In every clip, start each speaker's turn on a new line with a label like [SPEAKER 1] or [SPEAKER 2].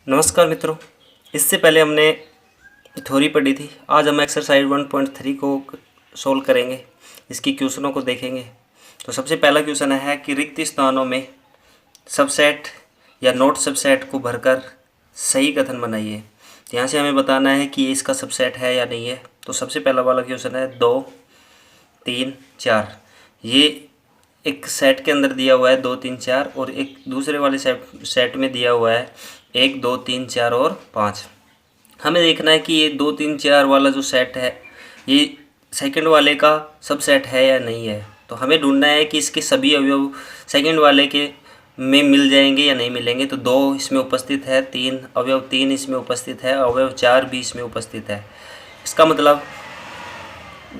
[SPEAKER 1] नमस्कार मित्रों। इससे पहले हमने थ्योरी पढ़ी थी। आज हम एक्सरसाइज 1.3 को सोल्व करेंगे। इसकी क्वेश्चनों को देखेंगे। तो सबसे पहला क्वेश्चन है कि रिक्त स्थानों में सबसेट या नोट सबसेट को भरकर सही कथन बनाइए। तो यहाँ से हमें बताना है कि ये इसका सबसेट है या नहीं है। तो सबसे पहला वाला क्वेश्चन है 2 3 4। ये एक सेट के अंदर दिया हुआ है 2 3 4 और एक दूसरे वाले सेट में दिया हुआ है 1 2 3 4 और 5। हमें देखना है कि ये 2 3 4 वाला जो सेट है ये सेकंड वाले का सब सेट है या नहीं है। तो हमें ढूंढना है कि इसके सभी अवयव सेकंड वाले के में मिल जाएंगे या नहीं मिलेंगे। तो 2 इसमें उपस्थित है, 3 अवयव 3 इसमें उपस्थित है, अवयव 4 भी इसमें उपस्थित है। इसका मतलब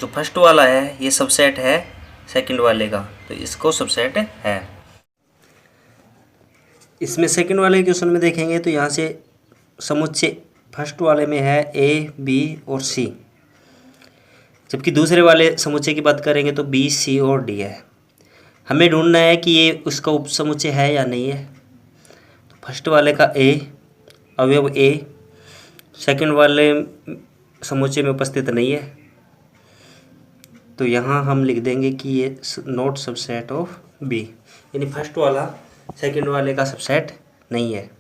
[SPEAKER 1] जो फर्स्ट वाला है ये सबसेट है सेकंड वाले का, तो इसको सबसेट है। इसमें सेकंड वाले क्वेश्चन में देखेंगे तो यहाँ से समुच्चय फर्स्ट वाले में है ए बी और सी, जबकि दूसरे वाले समुच्चय की बात करेंगे तो बी सी और डी है। हमें ढूंढना है कि ये उसका उपसमुच्चय है या नहीं है। तो फर्स्ट वाले का ए अवयव ए सेकंड वाले समुच्चय में उपस्थित नहीं है, तो यहाँ हम लिख देंगे कि ये नॉट सबसेट ऑफ बी, यानी फर्स्ट वाला सेकंड वाले का सबसेट नहीं है।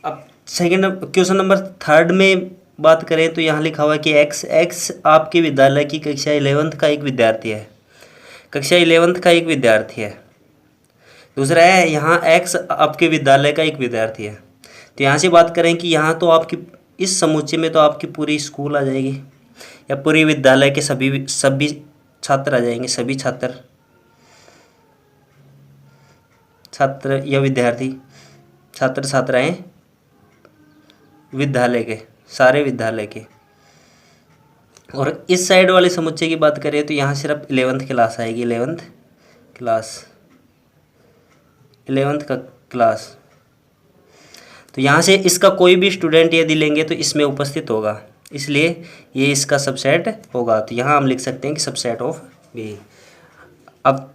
[SPEAKER 1] अब सेकंड क्वेश्चन नंबर 3 में बात करें तो यहाँ लिखा हुआ है कि एक्स आपके विद्यालय की कक्षा 11th का एक विद्यार्थी है। कक्षा 11th का एक विद्यार्थी है। दूसरा है यहाँ एक्स आपके विद्यालय का एक विद्यार्थी है। तो यहाँ से बात करें कि यहाँ तो आपकी इस समुच्चय में तो आपकी पूरी स्कूल आ जाएगी या पूरी विद्यालय के सभी छात्र आ जाएंगे। सभी छात्र या विद्यार्थी, छात्र छात्राएं विद्यालय के, सारे विद्यालय के। और इस साइड वाले समुच्चय की बात करें तो यहाँ सिर्फ 11th क्लास आएगी। 11th का क्लास। तो यहाँ से इसका कोई भी स्टूडेंट यदि लेंगे तो इसमें उपस्थित होगा, इसलिए ये इसका सबसेट होगा। तो यहाँ हम लिख सकते हैं कि सबसेट ऑफ बी। अब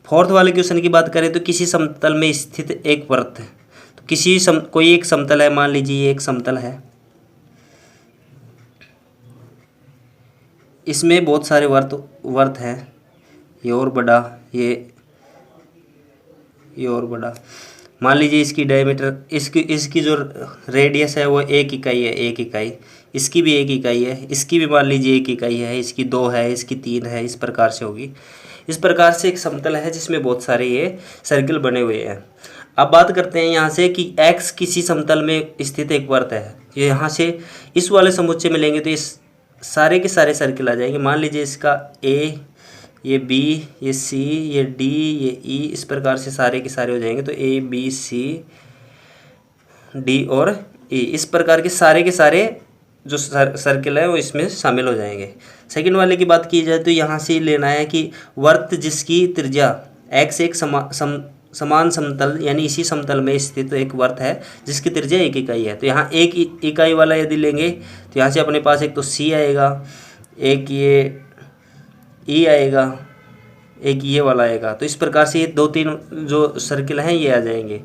[SPEAKER 1] फोर्थ वाले क्वेश्चन की बात करें तो किसी समतल में स्थित एक वृत्त है। तो कोई एक समतल है, मान लीजिए ये एक समतल है, इसमें बहुत सारे वर्त हैं, ये और बड़ा, ये और बड़ा। मान लीजिए इसकी डायमीटर, इसकी जो रेडियस है वो 1 इकाई है, 1 इकाई। इसकी भी 1 इकाई है, इसकी भी मान लीजिए 1 इकाई है, इसकी 2 है, इसकी 3 है। इस प्रकार से होगी। इस प्रकार से एक समतल है जिसमें बहुत सारे ये सर्किल बने हुए हैं। अब बात करते हैं यहाँ से कि x किसी समतल में स्थित एक वृत्त है। ये यहाँ से इस वाले समुच्चय में लेंगे तो इस सारे के सारे सर्किल आ जाएंगे। मान लीजिए इसका ए, ये बी, ये सी, ये डी, ये ई, इस प्रकार से सारे के सारे हो जाएंगे। तो ए बी सी डी और ई, इस प्रकार के सारे जो सर्किल है वो इसमें शामिल हो जाएंगे। सेकंड वाले की बात की जाए तो यहाँ से लेना है कि वृत्त जिसकी त्रिज्या x एक समान समतल यानी इसी समतल में स्थित एक वृत्त है जिसकी त्रिज्या 1 इकाई है। तो यहाँ 1 इकाई वाला यदि लेंगे तो यहाँ से अपने पास एक तो C आएगा, एक ये E आएगा, एक ये वाला आएगा। तो इस प्रकार से ये 2-3 जो सर्किल हैं ये आ जाएंगे।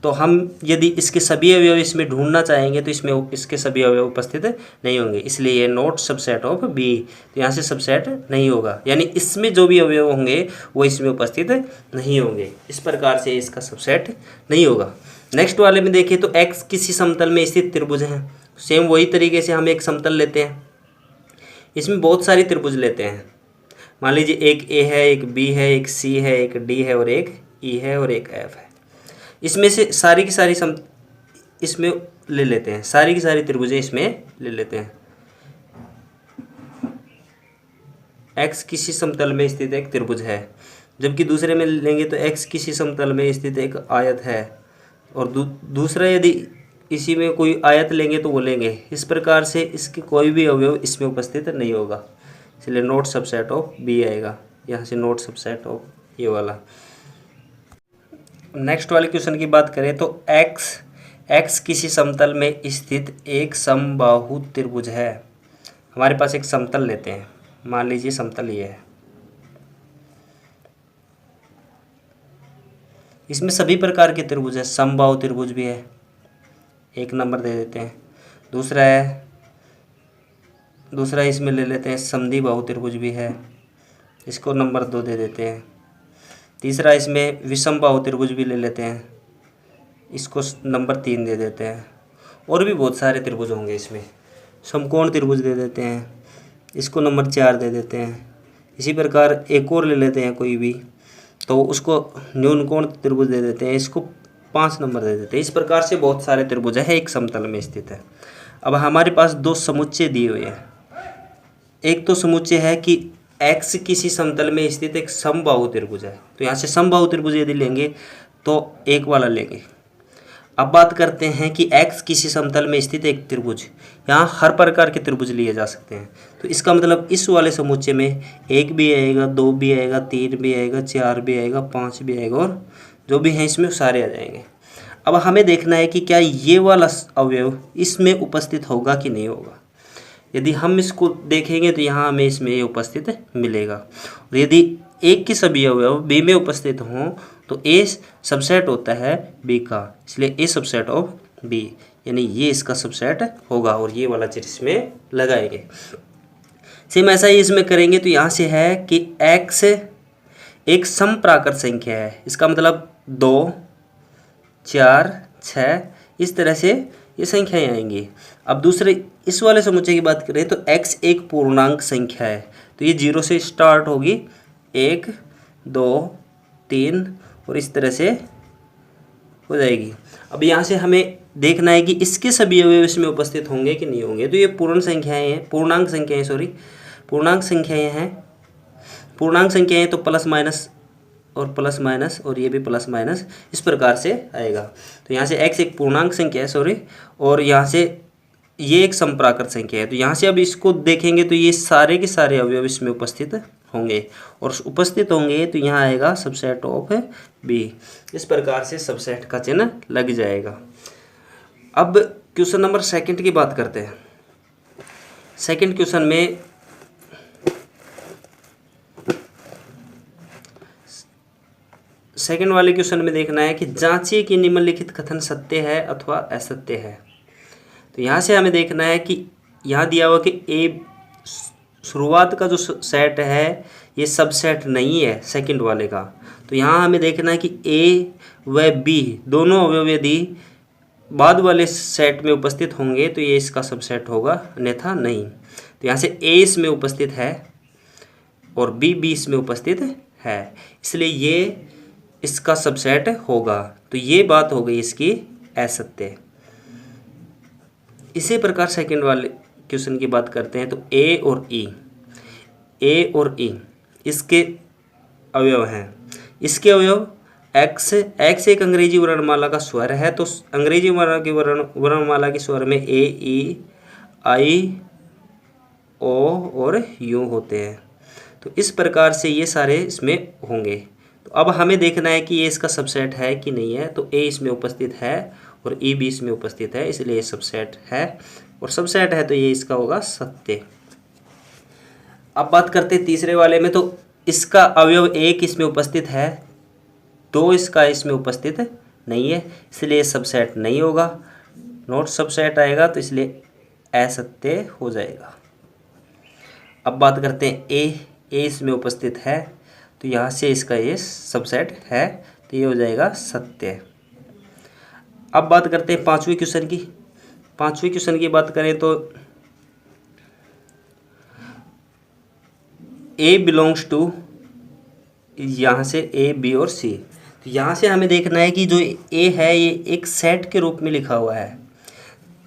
[SPEAKER 1] तो हम यदि इसके सभी अवयव इसमें ढूंढना चाहेंगे तो इसमें इसके सभी अवयव उपस्थित नहीं होंगे, इसलिए ये नॉट सबसेट ऑफ बी। तो यहाँ से सबसेट नहीं होगा, यानी इसमें जो भी अवयव होंगे वो इसमें उपस्थित नहीं होंगे। इस प्रकार से इसका सबसेट नहीं होगा। नेक्स्ट वाले में देखिए तो एक्स किसी समतल में स्थित त्रिभुज है। सेम वही तरीके से हम एक समतल लेते हैं, इसमें बहुत सारी त्रिभुज लेते हैं। मान लीजिए एक ए है, एक बी है, एक सी है, एक डी है और एक ई है और एक एफ है। इसमें से सारी की सारी इसमें ले लेते हैं, सारी की सारी त्रिभुजें इसमें ले लेते हैं। x किसी समतल में स्थित एक त्रिभुज है, जबकि दूसरे में लेंगे तो x किसी समतल में स्थित एक आयत है और दूसरा यदि इसी में कोई आयत लेंगे तो वो लेंगे। इस प्रकार से इसके कोई भी अवयव इसमें उपस्थित नहीं होगा, इसलिए नॉट सबसेट ऑफ बी आएगा। यहाँ से नॉट सबसेट ऑफ ये वाला। नेक्स्ट वाले क्वेश्चन की बात करें तो x किसी समतल में स्थित एक समबाहु त्रिभुज है। हमारे पास एक समतल लेते हैं, मान लीजिए समतल ये है, इसमें सभी प्रकार के त्रिभुज है, समबाहु त्रिभुज भी है, 1 नंबर दे देते हैं। दूसरा इसमें ले लेते हैं समद्वि बहुत्रिभुज भी है, इसको नंबर 2 दे देते हैं। तीसरा इसमें विषम बहुत्रिभुज भी ले लेते हैं, इसको नंबर 3 दे देते हैं। और भी बहुत सारे त्रिभुज होंगे इसमें। समकोण त्रिभुज दे देते हैं, इसको नंबर 4 दे देते हैं। इसी प्रकार एक और ले लेते हैं कोई भी, तो उसको न्यूनकोण त्रिभुज दे देते हैं, इसको 5 नंबर दे देते हैं। इस प्रकार से बहुत सारे त्रिभुज है, एक समतल में स्थित है। अब हमारे पास 2 समुच्चय दिए हुए हैं। एक तो समुच्चय है कि x किसी समतल में स्थित एक समबाहु त्रिभुज है, तो यहाँ से समबाहु त्रिभुज यदि लेंगे तो एक वाला लेंगे। अब बात करते हैं कि x किसी समतल में स्थित एक त्रिभुज, यहाँ हर प्रकार के त्रिभुज लिए जा सकते हैं। तो इसका मतलब इस वाले समुच्चय में 1 भी आएगा, 2 भी आएगा, 3 भी आएगा, 4 भी आएगा, 5 भी आएगा, और जो भी हैं इसमें सारे आ जाएंगे। अब हमें देखना है कि क्या ये वाला अवयव इसमें उपस्थित होगा कि नहीं होगा। यदि हम इसको देखेंगे तो यहाँ हमें इसमें ये उपस्थित मिलेगा। और यदि एक के सभी अवयव बी में उपस्थित हों तो ए सबसेट होता है बी का, इसलिए ए सबसेट ऑफ बी, यानी ये इसका सबसेट होगा। और ये वाला चीज इसमें लगाएंगे। सेम ऐसा ही इसमें करेंगे तो यहाँ से है कि x एक समप्राकृत संख्या है, इसका मतलब 2, 4, 6 इस तरह से ये संख्याएं आएंगी। अब दूसरे इस वाले समुच्चय की बात करें तो x एक पूर्णांक संख्या है, तो ये 0 से स्टार्ट होगी, 1, 2, 3 और इस तरह से हो जाएगी। अब यहाँ से हमें देखना है कि इसके सभी अवयव इसमें उपस्थित होंगे कि नहीं होंगे। तो ये पूर्णांक संख्याएं हैं, पूर्णांक संख्याएं तो प्लस माइनस और ये भी प्लस माइनस इस प्रकार से आएगा। तो यहाँ से x एक पूर्णांक संख्या है और यहाँ से ये एक समप्राकृत संख्या है। तो यहाँ से अब इसको देखेंगे तो ये सारे के सारे अवयव इसमें उपस्थित होंगे, और उपस्थित होंगे तो यहाँ आएगा सबसेट ऑफ बी। इस प्रकार से सबसेट का चिन्ह लग जाएगा। अब क्वेश्चन नंबर 2 की बात करते हैं। सेकंड क्वेश्चन में सेकंड वाले क्वेश्चन में देखना है कि जांचिए कि निम्नलिखित कथन सत्य है अथवा असत्य है। तो यहाँ से हमें देखना है कि यहाँ दिया हुआ कि ए शुरुआत का जो सेट है ये सबसेट नहीं है सेकंड वाले का। तो यहाँ हमें देखना है कि ए व बी दोनों अवयव यदि बाद वाले सेट में उपस्थित होंगे तो ये इसका सबसेट होगा, अन्यथा नहीं। तो यहाँ से ए इसमें उपस्थित है और बी इसमें उपस्थित है, इसलिए ये इसका सबसेट होगा। तो ये बात हो गई इसकी असत्य। इसी प्रकार सेकंड वाले क्वेश्चन की बात करते हैं। तो ए और ई इसके अवयव हैं। इसके अवयव एक्स एक अंग्रेजी वर्णमाला का स्वर है, तो अंग्रेजी वर्णमाला के स्वर में ए, ई, आई, ओ और यू होते हैं। तो इस प्रकार से ये सारे इसमें होंगे। तो अब हमें देखना है कि ये इसका सबसेट है कि नहीं है। तो ए इसमें उपस्थित है और ई भी इसमें उपस्थित है, इसलिए ये सबसेट है, और सबसेट है तो ये इसका होगा सत्य। अब बात करते हैं तीसरे वाले में। तो इसका अवयव 1 इसमें उपस्थित है, 2 इसका इसमें उपस्थित नहीं है, इसलिए सबसेट नहीं होगा, नॉट सबसेट आएगा, तो इसलिए असत्य हो जाएगा। अब बात करते हैं ए इसमें उपस्थित है, तो यहाँ से इसका ये सबसेट है, तो ये हो जाएगा सत्य। अब बात करते हैं पांचवें क्वेश्चन की बात करें तो ए बिलोंग्स टू, यहाँ से ए, बी और सी। तो यहाँ से हमें देखना है कि जो ए है ये एक सेट के रूप में लिखा हुआ है,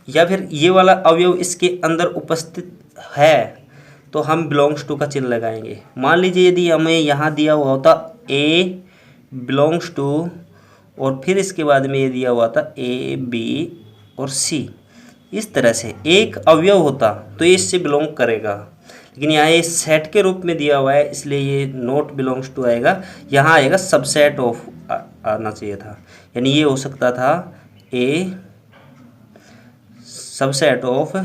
[SPEAKER 1] या फिर ये वाला अवयव इसके अंदर उपस्थित है, तो हम बिलोंग्स टू का चिन्ह लगाएंगे। मान लीजिए यदि हमें यहाँ दिया हुआ होता ए बिलोंग्स टू और फिर इसके बाद में ये दिया हुआ था ए, बी और सी, इस तरह से एक अवयव होता तो ये इससे बिलोंग करेगा, लेकिन यहाँ ये सेट के रूप में दिया हुआ है, इसलिए ये नॉट बिलोंग्स टू आएगा। यहाँ आएगा सबसेट ऑफ आना चाहिए था, यानी ये हो सकता था ए सबसेट ऑफ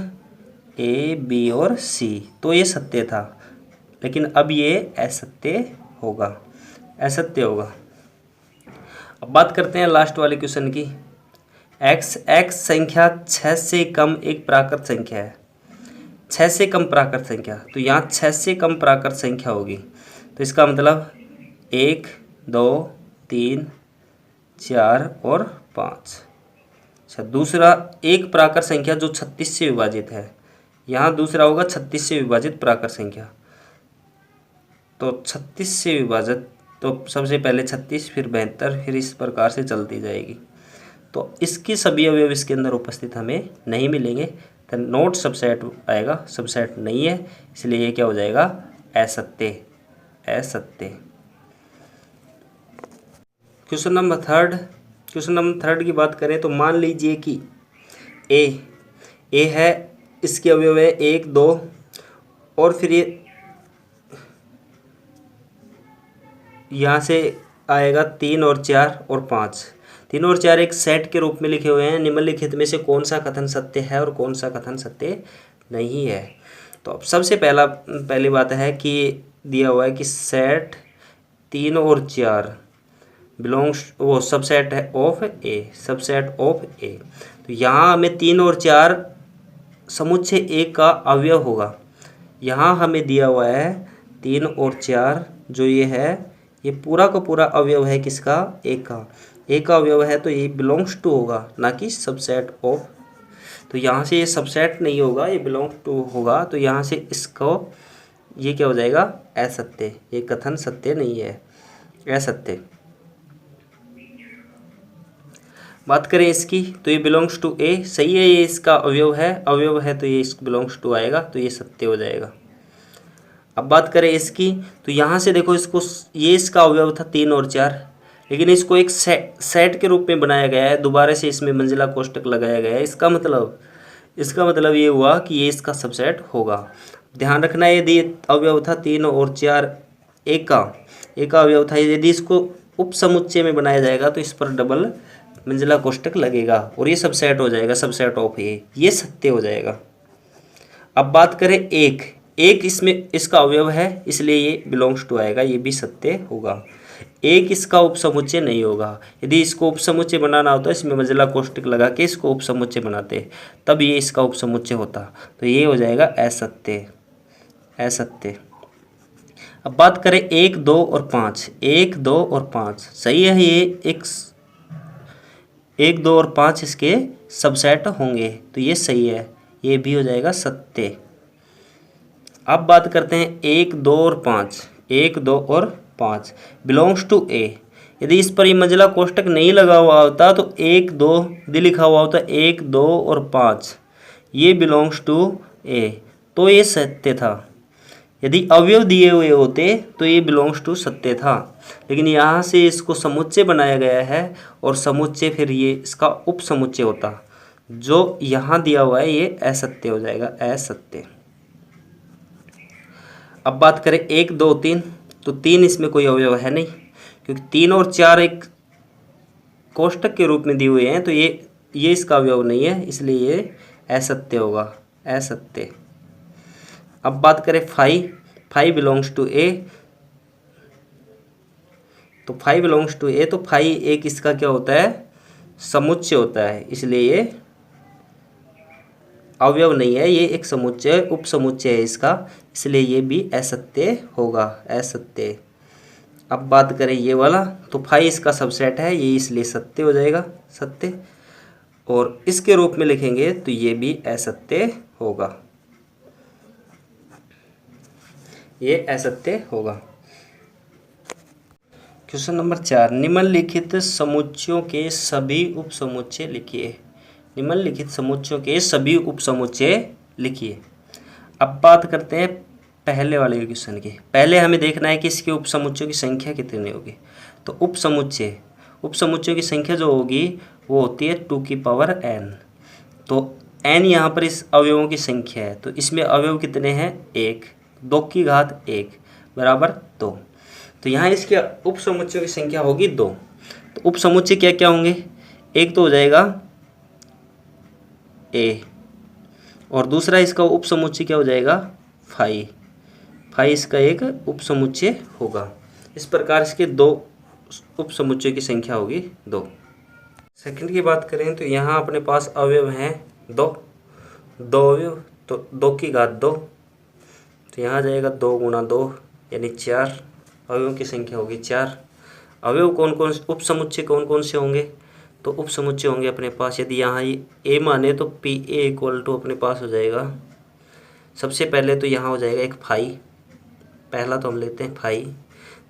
[SPEAKER 1] ए, बी और सी, तो ये सत्य था, लेकिन अब ये असत्य होगा। अब बात करते हैं लास्ट वाले क्वेश्चन की। एक्स संख्या 6 से कम एक प्राकृत संख्या है, 6 से कम प्राकृत संख्या, तो यहाँ 6 से कम प्राकृत संख्या होगी, तो इसका मतलब 1 2 3 4 और 5। अच्छा, दूसरा एक प्राकृत संख्या जो 36 से विभाजित है, यहाँ दूसरा होगा 36 से विभाजित प्राकृत संख्या, तो 36 से विभाजित, तो सबसे पहले 36 फिर 72 फिर इस प्रकार से चलती जाएगी। तो इसके सभी अवयव इसके अंदर उपस्थित हमें नहीं मिलेंगे, तो नोट सबसेट आएगा, सबसेट नहीं है, इसलिए ये क्या हो जाएगा, असत्य, असत्य। क्वेश्चन नंबर थर्ड की बात करें तो मान लीजिए कि ए है, इसके अवयव है 1 2 और फिर ये यहाँ से आएगा 3 और 4 और 5। 3 और 4 एक सेट के रूप में लिखे हुए हैं। निम्नलिखित में से कौन सा कथन सत्य है और कौन सा कथन सत्य नहीं है। तो अब सबसे पहली बात है कि दिया हुआ है कि सेट 3 और 4 बिलोंग्स, वो सबसेट है ऑफ ए, सबसेट ऑफ ए। तो यहाँ हमें 3 और 4 समुच्चय ए का अवयव होगा। यहाँ हमें दिया हुआ है 3 और 4 जो ये है, ये पूरा का पूरा अवयव है किसका, ए का। ए का अवयव है तो ये बिलोंग्स टू होगा, ना कि सबसेट ऑफ। तो यहाँ से ये सबसेट नहीं होगा, ये बिलोंग्स टू होगा, तो यहाँ से इसको ये क्या हो जाएगा, असत्य। ये कथन सत्य नहीं है, असत्य। बात करें इसकी तो ये बिलोंग्स टू ए, सही है, ये इसका अवयव है तो ये बिलोंग्स टू आएगा, तो ये सत्य हो जाएगा। अब बात करें इसकी तो यहाँ से देखो, इसको ये इसका अवयव था 3 और 4, लेकिन इसको एक सेट के रूप में बनाया गया है, दोबारा से इसमें मंजिला कोष्टक लगाया गया है। इसका मतलब ये हुआ कि ये इसका सबसेट होगा। ध्यान रखना, यदि अवयव था 3 और 4 एक का अवयव था, यदि इसको उप समुच्चय में बनाया जाएगा तो इस पर डबल मंजिला कोष्टक लगेगा और ये सबसेट हो जाएगा, सबसेट ऑफ ये सत्य हो जाएगा। अब बात करें एक इसमें इसका अवयव है, इसलिए ये बिलोंग्स टू आएगा, ये भी सत्य होगा। एक इसका उपसमुच्चय नहीं होगा। यदि इसको उपसमुच्चय बनाना होता, इसमें मंजिला कोष्टक लगा के इसको उपसमुच्चय बनाते, तब ये इसका उपसमुच्चय होता, तो ये हो जाएगा असत्य, असत्य। अब बात करें 1 2 और 5, 1 2 और 5 सही है, ये 1 2 और 5 इसके सबसेट होंगे, तो ये सही है, ये भी हो जाएगा सत्य। अब बात करते हैं 1 2 और 5, 1 2 और 5 बिलोंग्स टू ए। यदि इस पर ये मंजिला कोष्टक नहीं लगा हुआ होता तो 1 2 दी लिखा हुआ होता, 1 2 और 5 ये बिलोंग्स टू ए, तो ये सत्य था। यदि अवयव दिए हुए होते तो ये बिलोंग्स टू सत्य था, लेकिन यहाँ से इसको समुच्चय बनाया गया है और समुच्चय फिर ये इसका उप समुच्चय होता, जो यहाँ दिया हुआ है ये असत्य हो जाएगा, असत्य। अब बात करें 1 2 3, तो 3 इसमें कोई अवयव है नहीं, क्योंकि 3 और 4 एक कोष्टक के रूप में दिए हुए हैं, तो ये इसका अवयव नहीं है, इसलिए ये असत्य होगा, असत्य। अब बात करें 5 बिलोंग्स टू ए, तो 5 बिलोंग्स टू ए, तो 5 एक इसका क्या होता है, समुच्चय होता है, इसलिए ये अवयव नहीं है, ये एक समुच्चय उप समुच्चय है इसका, इसलिए ये भी असत्य होगा, असत्य। अब बात करें ये वाला, तो 5 इसका सबसेट है, ये इसलिए सत्य हो जाएगा, सत्य। और इसके रूप में लिखेंगे तो ये भी असत्य होगा, ये असत्य होगा। क्वेश्चन नंबर 4, निम्नलिखित समुच्चयों के सभी उप समुच्चय लिखिए। निम्नलिखित समुच्चयों के सभी उप समुच्चय लिखिए। अब बात करते हैं पहले वाले क्वेश्चन की। पहले हमें देखना है कि इसके उप समुच्चयों की संख्या कितनी होगी। तो उप समुच्चयों की संख्या जो होगी वो होती है 2 की पावर n। तो n यहाँ पर इस अवयवों की संख्या है, तो इसमें अवयव कितने हैं, 1, 2 की घात 1 बराबर 2। तो यहाँ इसके उप समुच्चयों की संख्या होगी 2। तो उप समुच्चय क्या क्या होंगे, एक तो हो जाएगा a, और दूसरा इसका उप समुच्चय क्या हो जाएगा 5 इसका एक उप समुच्चय होगा। इस प्रकार इसके 2 उप समुच्चय की संख्या होगी 2। सेकंड की बात करें तो यहाँ अपने पास अवयव हैं दो अवयव, तो 2 की घात 2, तो यहाँ जाएगा 2 गुणा 2 यानी 4, अवयवों की संख्या होगी 4। अवयव कौन कौन से, उप समुच्चय कौन कौन से होंगे, तो उप समुच्चय होंगे अपने पास, यदि यहाँ ये ए माने तो पी ए इक्वल टू अपने पास हो जाएगा, सबसे पहले तो यहाँ हो जाएगा एक फाई, पहला तो हम लेते हैं फाई,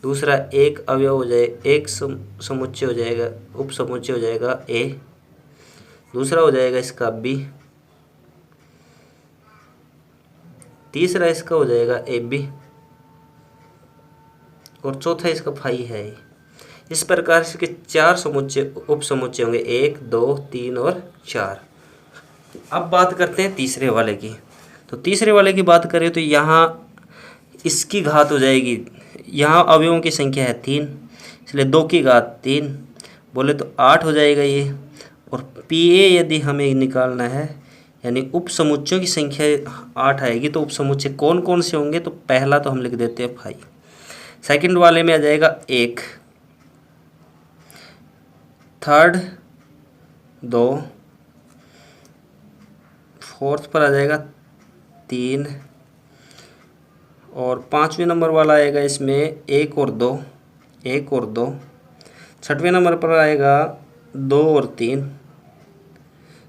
[SPEAKER 1] दूसरा एक अवयव हो जाए, एक समुच्चय हो जाएगा, उप समुच्चय हो जाएगा ए, दूसरा हो जाएगा इसका बी, तीसरा इसका हो जाएगा ए बी, और चौथा इसका फाई है। इस प्रकार से 4 समुच्चय उप समुच्चय होंगे, 1 2 3 और 4। अब बात करते हैं तीसरे वाले की। तो तीसरे वाले की बात करें तो यहाँ इसकी घात हो जाएगी, यहाँ अवयवों की संख्या है 3, इसलिए 2 की घात 3 बोले तो 8 हो जाएगा ये। और पी ए यदि हमें निकालना है, यानी उप समुच्चयों की संख्या 8 आएगी, तो उप समुच्चय कौन कौन से होंगे, तो पहला तो हम लिख देते हैं फाई, सेकंड वाले में आ जाएगा 1, थर्ड 2, फोर्थ पर आ जाएगा 3, और 5वें नंबर वाला आएगा इसमें 1 और 2, 1 और 2, 6वें नंबर पर आएगा 2 और 3,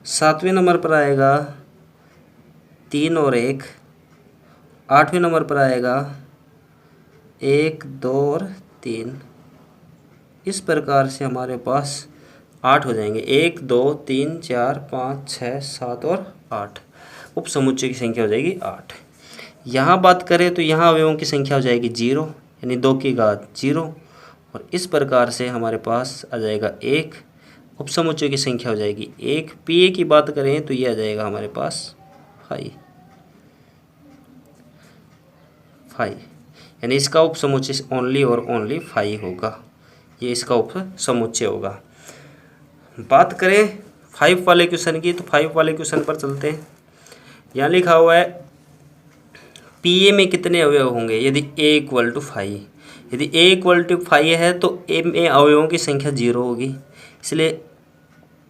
[SPEAKER 1] 7वें नंबर पर आएगा 3 और 1, 8वें नंबर पर आएगा 1 2 और 3। इस प्रकार से हमारे पास 8 हो जाएंगे, 1 2 3 4 5 6 7 और 8, उप समुच्चय की संख्या हो जाएगी 8। यहाँ बात करें तो यहाँ अवयवों की संख्या हो जाएगी 0, यानी 2 की घात 0, और इस प्रकार से हमारे पास आ जाएगा 1, उप समुच्चय की संख्या हो जाएगी 1। पी ए की बात करें तो ये आ जाएगा हमारे पास 5, यानी इसका उप समुच्चय ओनली और ओनली 5 होगा, ये इसका उप समुच्चय होगा। बात करें 5 वाले क्वेश्चन की, तो 5 वाले क्वेश्चन पर चलते हैं। यहाँ लिखा हुआ है पी ए में कितने अवयव होंगे यदि ए इक्वल टू 5, यदि ए इक्वल टू 5 है तो ए में अवयवों की संख्या 0 होगी, इसलिए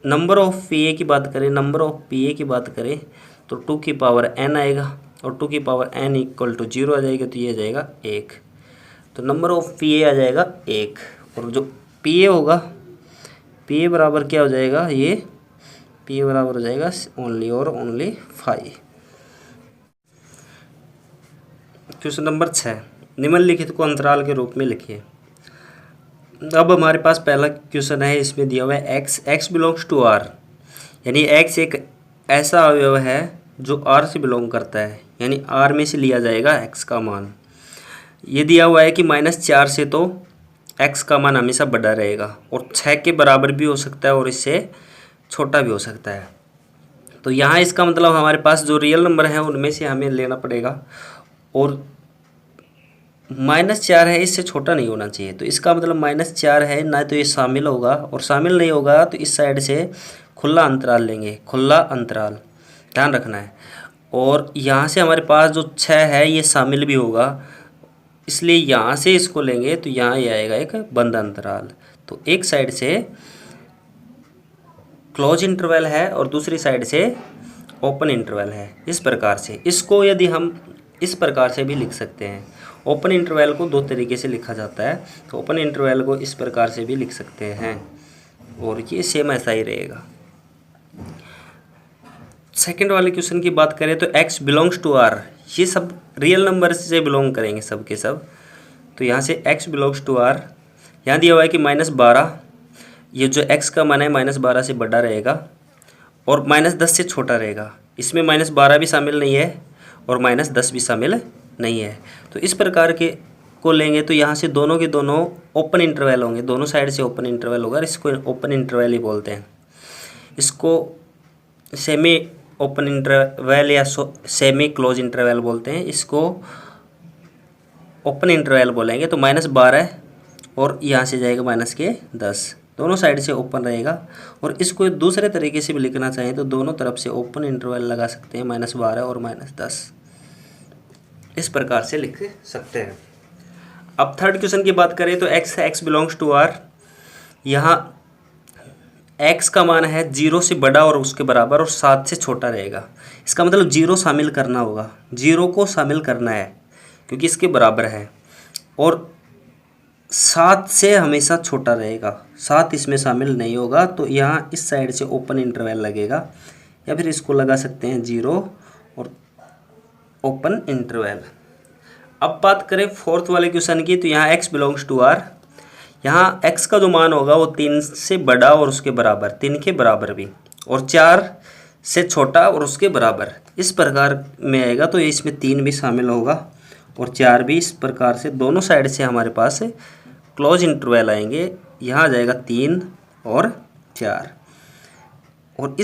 [SPEAKER 1] नंबर ऑफ पी ए की बात करें, नंबर ऑफ पी ए की बात करें तो 2 की पावर n आएगा, और 2 की पावर n इक्वल टू 0 आ जाएगा, तो ये आ जाएगा 1, तो नंबर ऑफ पी ए आ जाएगा 1। और जो पी ए होगा, पी ए बराबर क्या हो जाएगा, ये पी ए बराबर हो जाएगा ओनली और ओनली 5। क्वेश्चन नंबर 6, निम्नलिखित को अंतराल के रूप में लिखिए। अब हमारे पास पहला क्वेश्चन है, इसमें दिया हुआ है x बिलोंग्स टू r, यानी x एक ऐसा अवयव है जो r से बिलोंग करता है, यानी r में से लिया जाएगा x का मान। ये दिया हुआ है कि -4 से तो x का मान हमेशा बड़ा रहेगा, और 6 के बराबर भी हो सकता है और इससे छोटा भी हो सकता है। तो यहाँ इसका मतलब हमारे पास जो रियल नंबर है उनमें से हमें लेना पड़ेगा, और -4 है, इससे छोटा नहीं होना चाहिए, तो इसका मतलब -4 है ना, तो ये शामिल होगा, और शामिल नहीं होगा तो इस साइड से खुला अंतराल लेंगे, खुला अंतराल ध्यान रखना है। और यहाँ से हमारे पास जो 6 है ये शामिल भी होगा, इसलिए यहाँ से इसको लेंगे तो यहाँ ये आएगा एक बंद अंतराल। तो एक साइड से क्लोज इंटरवल है और दूसरी साइड से ओपन इंटरवल है। इस प्रकार से इसको यदि हम इस प्रकार से भी लिख सकते हैं, ओपन इंटरवल को 2 तरीके से लिखा जाता है, तो ओपन इंटरवल को इस प्रकार से भी लिख सकते हैं, और ये सेम ऐसा ही रहेगा। सेकंड वाले क्वेश्चन की बात करें तो x बिलोंग्स टू r, ये सब रियल नंबर से बिलोंग करेंगे सब के सब, तो यहाँ से x बिलोंग्स टू r, यहाँ दिया हुआ है कि -12, ये जो x का मान है -12 से बड़ा रहेगा और -10 से छोटा रहेगा, इसमें -12 भी शामिल नहीं है और -10 भी शामिल नहीं है। तो इस प्रकार के को लेंगे तो यहाँ से दोनों के दोनों ओपन इंटरवल होंगे, दोनों साइड से ओपन इंटरवल होगा, इसको ओपन इंटरवल ही बोलते हैं। इसको सेमी ओपन इंटरवल या सेमी क्लोज इंटरवल बोलते हैं, इसको ओपन इंटरवल बोलेंगे। तो -12 और यहाँ से जाएगा -10, दोनों साइड से ओपन रहेगा। और इसको दूसरे तरीके से भी लिखना चाहें तो दोनों तरफ से ओपन इंटरवल लगा सकते हैं, -12 और -10, इस प्रकार से लिख सकते हैं। अब थर्ड क्वेश्चन की बात करें तो x बिलोंग्स टू r, यहाँ x का मान है 0 से बड़ा और उसके बराबर और 7 से छोटा रहेगा। इसका मतलब 0 शामिल करना होगा, 0 को शामिल करना है क्योंकि इसके बराबर है, और 7 से हमेशा छोटा रहेगा, 7 इसमें शामिल नहीं होगा। तो यहाँ इस साइड से ओपन इंटरवल लगेगा, या फिर इसको लगा सकते हैं 0 और ओपन इंटरवल। अब बात करें फोर्थ वाले क्वेश्चन की, तो यहाँ x बिलोंग्स टू r, यहाँ x का जो मान होगा वो 3 से बड़ा और उसके बराबर, 3 के बराबर भी, और 4 से छोटा और उसके बराबर, इस प्रकार में आएगा। तो इसमें 3 भी शामिल होगा और 4 भी। इस प्रकार से दोनों साइड से हमारे पास क्लोज इंटरवल आएंगे, यहाँ आ जाएगा 3 और 4, और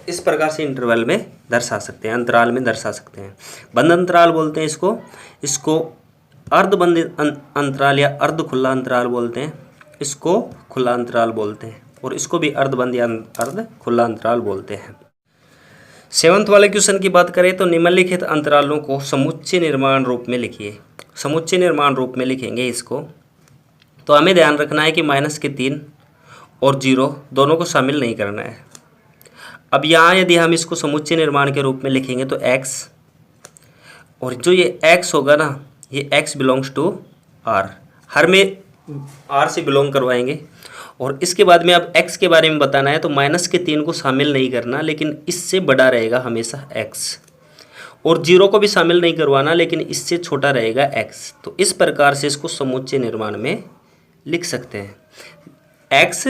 [SPEAKER 1] इस प्रकार से इंटरवल में दर्शा सकते हैं, अंतराल में दर्शा सकते हैं। बंद अंतराल बोलते हैं इसको अर्धबंद अंतराल या अर्ध खुला अंतराल बोलते हैं, इसको खुला अंतराल बोलते हैं, और इसको भी अर्धबंद या अर्ध खुला अंतराल बोलते हैं। 7th वाले क्वेश्चन की बात करें तो निम्नलिखित अंतरालों को समुच्चय निर्माण रूप में लिखिए। समुच्चय निर्माण रूप में लिखेंगे इसको, तो हमें ध्यान रखना है कि -3 और 0 दोनों को शामिल नहीं करना है। अब यहाँ यदि हम इसको समुच्चय निर्माण के रूप में लिखेंगे तो x, और जो ये x होगा ना, ये x बिलोंग्स टू r, हर में r से बिलोंग करवाएंगे। और इसके बाद में अब x के बारे में बताना है, तो -3 को शामिल नहीं करना, लेकिन इससे बड़ा रहेगा हमेशा x, और 0 को भी शामिल नहीं करवाना, लेकिन इससे छोटा रहेगा x। तो इस प्रकार से इसको समुच्चय निर्माण में लिख सकते हैं। x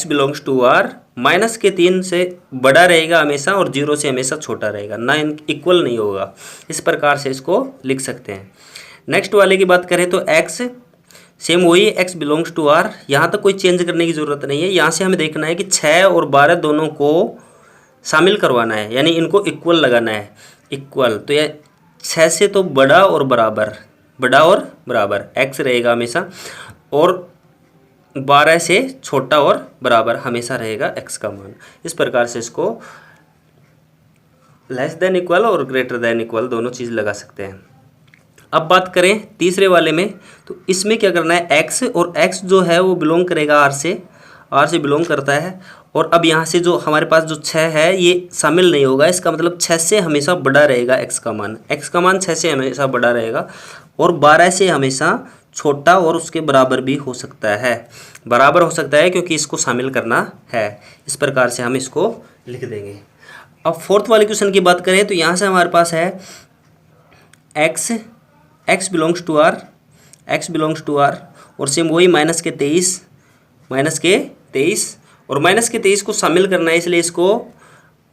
[SPEAKER 1] बिलोंग्स टू r, -3 से बड़ा रहेगा हमेशा और 0 से हमेशा छोटा रहेगा, ना इक्वल नहीं होगा। इस प्रकार से इसको लिख सकते हैं। नेक्स्ट वाले की बात करें तो x सेम वही, x बिलोंग्स टू r, यहाँ तक कोई चेंज करने की ज़रूरत नहीं है। यहाँ से हमें देखना है कि 6 और 12 दोनों को शामिल करवाना है, यानी इनको इक्वल लगाना है, इक्वल। तो यह 6 से तो बड़ा और बराबर, बड़ा और बराबर x रहेगा हमेशा, और 12 से छोटा और बराबर हमेशा रहेगा x का मान। इस प्रकार से इसको लेस देन इक्वल और ग्रेटर देन इक्वल दोनों चीज़ लगा सकते हैं। अब बात करें तीसरे वाले में, तो इसमें क्या करना है, x, और x जो है वो बिलोंग करेगा r से बिलोंग करता है। और अब यहाँ से जो हमारे पास जो 6 है ये शामिल नहीं होगा, इसका मतलब 6 से हमेशा बड़ा रहेगा x का मान 6 से हमेशा बड़ा रहेगा, और 12 से हमेशा छोटा और उसके बराबर भी हो सकता है, बराबर हो सकता है, क्योंकि इसको शामिल करना है। इस प्रकार से हम इसको लिख देंगे। अब फोर्थ वाले क्वेश्चन की बात करें तो यहाँ से हमारे पास है x बिलोंग्स टू r, और सेम वही -23 और -23 को शामिल करना है, इसलिए इसको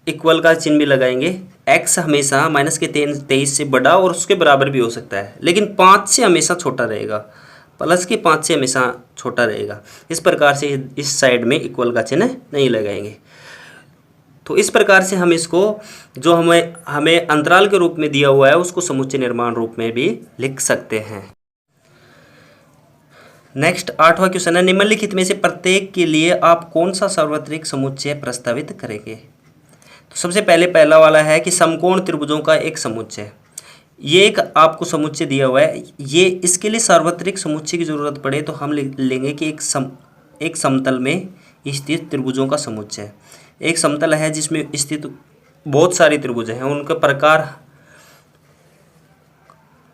[SPEAKER 1] इक्वल का चिन्ह भी लगाएंगे। x हमेशा -23 से बड़ा और उसके बराबर भी हो सकता है, लेकिन 5 से हमेशा छोटा रहेगा, प्लस के 5 से हमेशा छोटा रहेगा। इस प्रकार से इस साइड में इक्वल का चिन्ह नहीं लगाएंगे। तो इस प्रकार से हम इसको जो हमें अंतराल के रूप में दिया हुआ है उसको समुच्चय निर्माण रूप में भी लिख सकते हैं। नेक्स्ट 8वां क्वेश्चन है, निम्नलिखित में से प्रत्येक के लिए आप कौन सा सार्वत्रिक समुच्चय प्रस्तावित करेंगे। तो सबसे पहले पहला वाला है कि समकोण त्रिभुजों का एक समुच्चय। ये एक आपको समुच्चय दिया हुआ है, ये इसके लिए सार्वत्रिक समुच्चय की जरूरत पड़े तो हम लेंगे कि एक समतल में स्थित त्रिभुजों का समुच्चय। एक समतल है जिसमें स्थित बहुत सारी त्रिभुज हैं, उनका प्रकार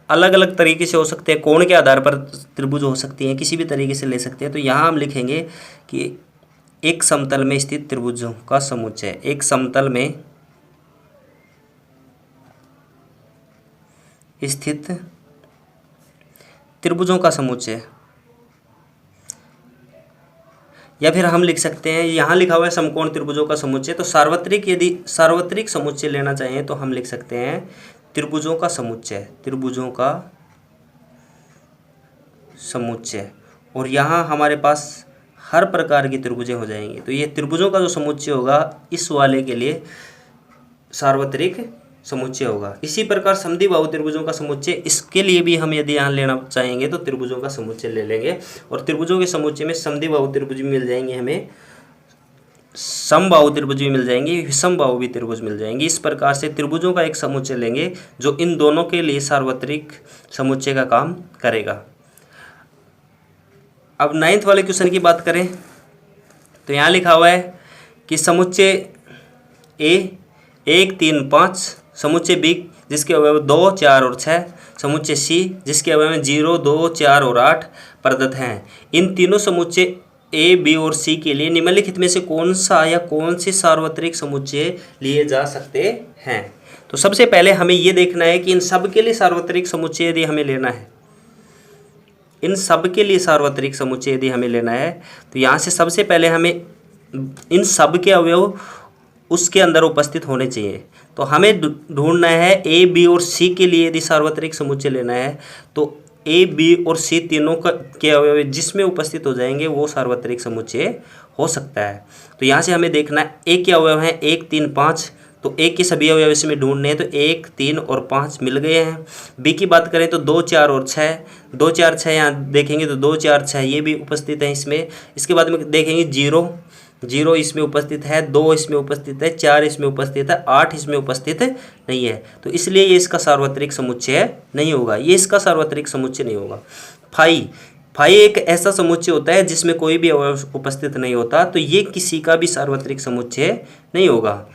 [SPEAKER 1] अलग अलग तरीके से हो सकते हैं, कोण के आधार पर त्रिभुज हो सकती हैं, किसी भी तरीके से ले सकते हैं। तो यहाँ हम लिखेंगे कि एक समतल में स्थित त्रिभुजों का समुच्चय, एक समतल में स्थित त्रिभुजों का समुच्चय, या फिर हम लिख सकते हैं, यहाँ लिखा हुआ है समकोण त्रिभुजों का समुच्चय, तो सार्वत्रिक, यदि सार्वत्रिक समुच्चय लेना चाहें तो हम लिख सकते हैं त्रिभुजों का समुच्चय। और यहाँ हमारे पास हर प्रकार की त्रिभुजें हो जाएंगी। तो ये त्रिभुजों का जो समुच्चय होगा इस वाले के लिए सार्वत्रिक समुच्चय होगा। इसी प्रकार समद्विबाहु त्रिभुजों का समुच्चय, इसके लिए भी हम यदि यहाँ लेना चाहेंगे तो त्रिभुजों का समुच्चय ले लेंगे। और त्रिभुजों के समुच्चय में समद्विबाहु त्रिभुज भी मिल जाएंगे, हमें समबाहु त्रिभुज भी मिल जाएंगे, विषमबाहु भी त्रिभुज मिल जाएंगे। इस प्रकार से त्रिभुजों का एक समुच्चय लेंगे जो इन दोनों के लिए सार्वत्रिक समुच्चय का काम करेगा। अब 9th वाले क्वेश्चन की बात करें तो यहाँ लिखा हुआ है कि समुच्चय ए 1, 3, 5, समुच्चय बी जिसके अवयव 2, 4 और 6, समुच्चय सी जिसके अवयव 0, 2, 4 और 8 प्रदत्त हैं। इन तीनों समुच्चय ए, बी और सी के लिए निम्नलिखित में से कौन सा या कौन से सार्वत्रिक समुच्चय लिए जा सकते हैं। तो सबसे पहले हमें ये देखना है कि इन सब के लिए सार्वत्रिक समुच्चय यदि हमें लेना है, इन सब के लिए सार्वत्रिक समुच्चय यदि हमें लेना है, तो यहाँ से सबसे पहले हमें इन सब के अवयव उसके अंदर उपस्थित होने चाहिए। तो हमें ढूंढना है ए, बी और सी के लिए यदि सार्वत्रिक समुच्चय लेना है तो ए, बी और सी तीनों के अवयव जिसमें उपस्थित हो जाएंगे वो सार्वत्रिक समुच्चय हो सकता है। तो यहाँ से हमें देखना है ए के अवयव हैं 1, 3, 5, तो ए के सभी अवयव इसमें ढूंढने हैं, तो 1, 3 और 5 मिल गए हैं। बी की बात करें तो 2, 4 और 6, 2, 4, 6 यहाँ देखेंगे तो 2, 4, 6 ये भी उपस्थित हैं इसमें। इसके बाद में देखेंगे 0, 0 इसमें उपस्थित है, 2 इसमें उपस्थित है, 4 इसमें उपस्थित है, 8 इसमें उपस्थित नहीं है। तो इसलिए ये इसका सार्वत्रिक समुच्चय नहीं होगा, ये इसका सार्वत्रिक समुच्चय नहीं होगा। फाई एक ऐसा समुच्चय होता है जिसमें कोई भी अवयव उपस्थित नहीं होता, तो ये किसी का भी सार्वत्रिक समुच्चय नहीं होगा,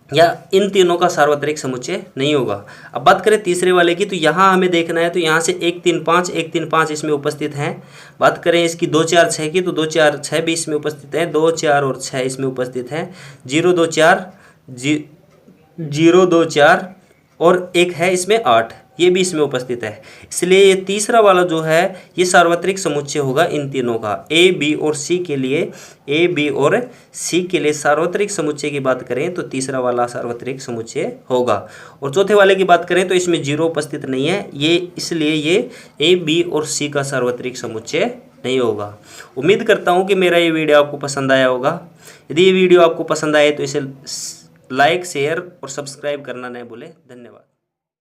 [SPEAKER 1] या इन तीनों का सार्वत्रिक समुच्चय नहीं होगा। अब बात करें तीसरे वाले की, तो यहाँ हमें देखना है, तो यहाँ से 1, 3, 5, 1, 3, 5 इसमें उपस्थित हैं। बात करें इसकी 2, 4, 6 की, तो 2, 4, 6 भी इसमें उपस्थित हैं, 2, 4 और 6 इसमें उपस्थित हैं, 0, 2, 4, 0, 2, 4 और एक है इसमें 8, ये भी इसमें उपस्थित है। इसलिए ये तीसरा वाला जो है ये सार्वत्रिक समुच्चय होगा इन तीनों का। ए, बी और सी के लिए, ए, बी और सी के लिए सार्वत्रिक समुच्चय की बात करें तो तीसरा वाला सार्वत्रिक समुच्चय होगा। और चौथे वाले की बात करें तो इसमें 0 उपस्थित नहीं है, ये इसलिए ये ए, बी और सी का सार्वत्रिक समुच्चय नहीं होगा। उम्मीद करता हूँ कि मेरा ये वीडियो आपको पसंद आया होगा। यदि ये वीडियो आपको पसंद आए तो इसे लाइक, शेयर और सब्सक्राइब करना न भूलें। धन्यवाद।